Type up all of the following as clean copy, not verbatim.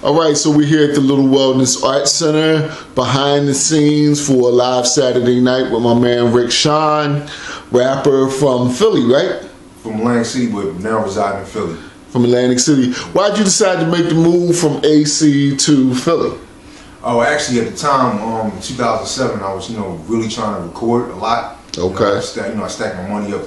All right, so we're here at the Little Wellness Arts Center, behind the scenes for a live Saturday night with my man Rickson, rapper from Philly, right? From Atlantic City, but now reside in Philly. From Atlantic City. Why'd you decide to make the move from AC to Philly? Oh, actually, at the time, in 2007, I was, really trying to record a lot. Okay. I stacked my money up,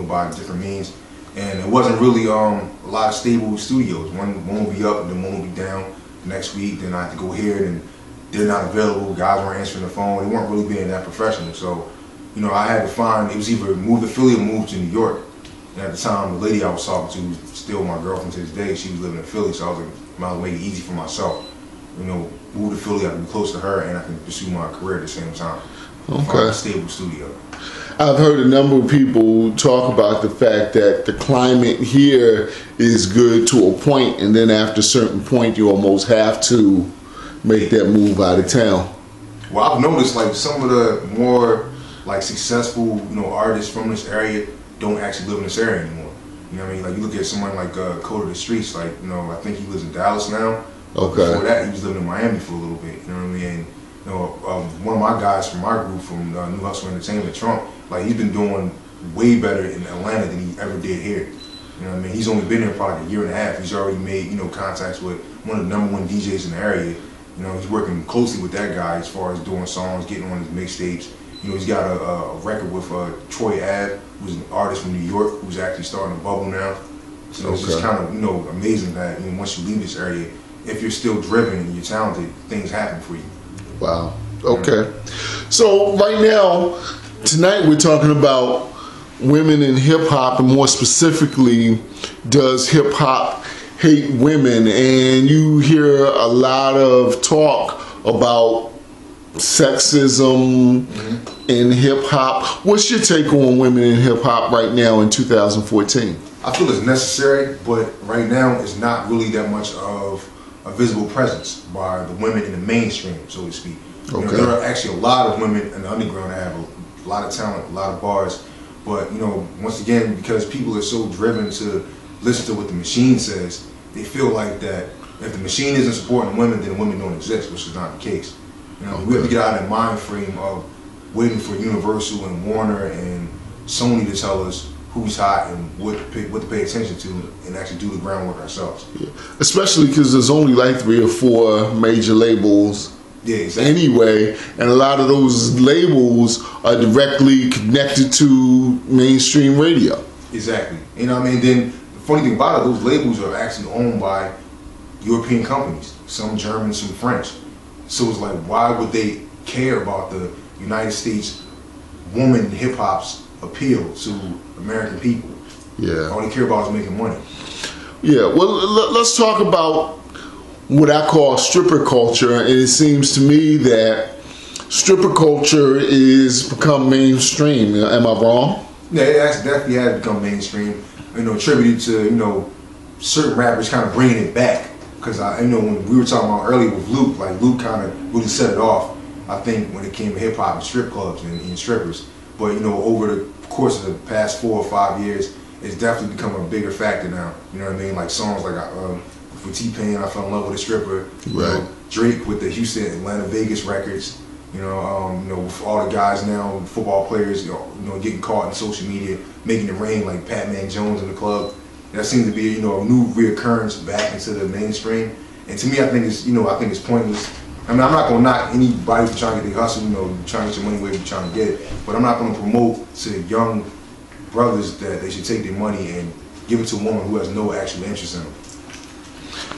by different means, and it wasn't really a lot of stable studios. One will be up, and then one will be down the next week. Then I had to go here, and they're not available. Guys weren't answering the phone. They weren't really being that professional. So, I had to find, it was either move to Philly or move to New York. And at the time, the lady I was talking to was still my girlfriend to this day. She was living in Philly, so I was like, might as well make it easy for myself. Move to Philly, I can be close to her, and I can pursue my career at the same time. Okay. Find a stable studio. I've heard a number of people talk about the fact that the climate here is good to a point, and then after a certain point, you almost have to make that move out of town. Well, I've noticed like some of the more successful artists from this area don't actually live in this area anymore. You know what I mean? Like you look at someone like Code of the Streets. I think he lives in Dallas now. Okay. Before that, he was living in Miami for a little bit. You know what I mean? And one of my guys from my group from New Hustle Entertainment, Trump, he's been doing way better in Atlanta than he ever did here. You know what I mean? He's only been there probably a year and a half. He's already made contacts with one of the #1 DJs in the area. He's working closely with that guy as far as doing songs, getting on his mixtapes. He's got a record with Troy Ave, who's an artist from New York, who's actually starting to bubble now. So It's just kind of amazing that once you leave this area, if you're still driven and you're talented, things happen for you. Wow. Okay. So right now, tonight we're talking about women in hip hop, and more specifically, does hip hop hate women? And you hear a lot of talk about sexism in hip hop. What's your take on women in hip hop right now in 2014? I feel it's necessary, but right now it's not really that much of a visible presence by the women in the mainstream, so to speak. Okay. There are actually a lot of women in the underground that have a lot of talent, a lot of bars, but once again, because people are so driven to listen to what the machine says, they feel like that if the machine isn't supporting women, then women don't exist, which is not the case. We have to get out of that mind frame of waiting for Universal and Warner and Sony to tell us who's hot and what to pay attention to, and actually do the groundwork ourselves. Yeah. Especially because there's only like 3 or 4 major labels. Yeah, exactly. Anyway, and a lot of those labels are directly connected to mainstream radio. Exactly. Then the funny thing about it, those labels are actually owned by European companies, some German, some French. So it's like, why would they care about the United States woman hip hop's appeal to American people? Yeah. All they care about is making money. Yeah. Well, let's talk about what I call stripper culture, and it seems to me that stripper culture is become mainstream. Am I wrong? Yeah, it definitely has become mainstream. Attributed to certain rappers kind of bringing it back. Because when we were talking about earlier with Luke, Luke kind of really set it off, I think, when it came to hip hop and strip clubs and strippers. But over the course of the past 4 or 5 years, it's definitely become a bigger factor now. You know what I mean? Like songs like for T-Pain, I Fell in Love with a Stripper. Right. Drake with the Houston, Atlanta, Vegas records. With all the guys now, football players, getting caught in social media, making it rain like Pat-Man Jones in the club. That seems to be, a new reoccurrence back into the mainstream. And to me, I think it's pointless. I'm not going to knock anybody for trying to get their hustle, trying to get your money where you're trying to get it. But I'm not going to promote to young brothers that they should take their money and give it to a woman who has no actual interest in them.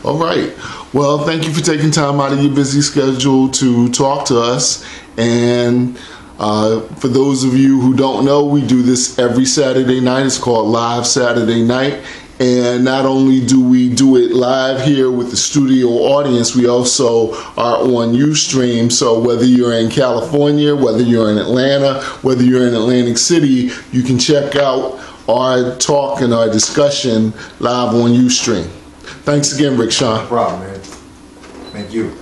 All right. Well, thank you for taking time out of your busy schedule to talk to us. And for those of you who don't know, we do this every Saturday night. It's called Live Saturday Night. And not only do we do it live here with the studio audience, we also are on Ustream. So whether you're in California, whether you're in Atlanta, whether you're in Atlantic City, you can check out our talk and our discussion live on Ustream. Thanks again, Rickson. No problem, man. Thank you.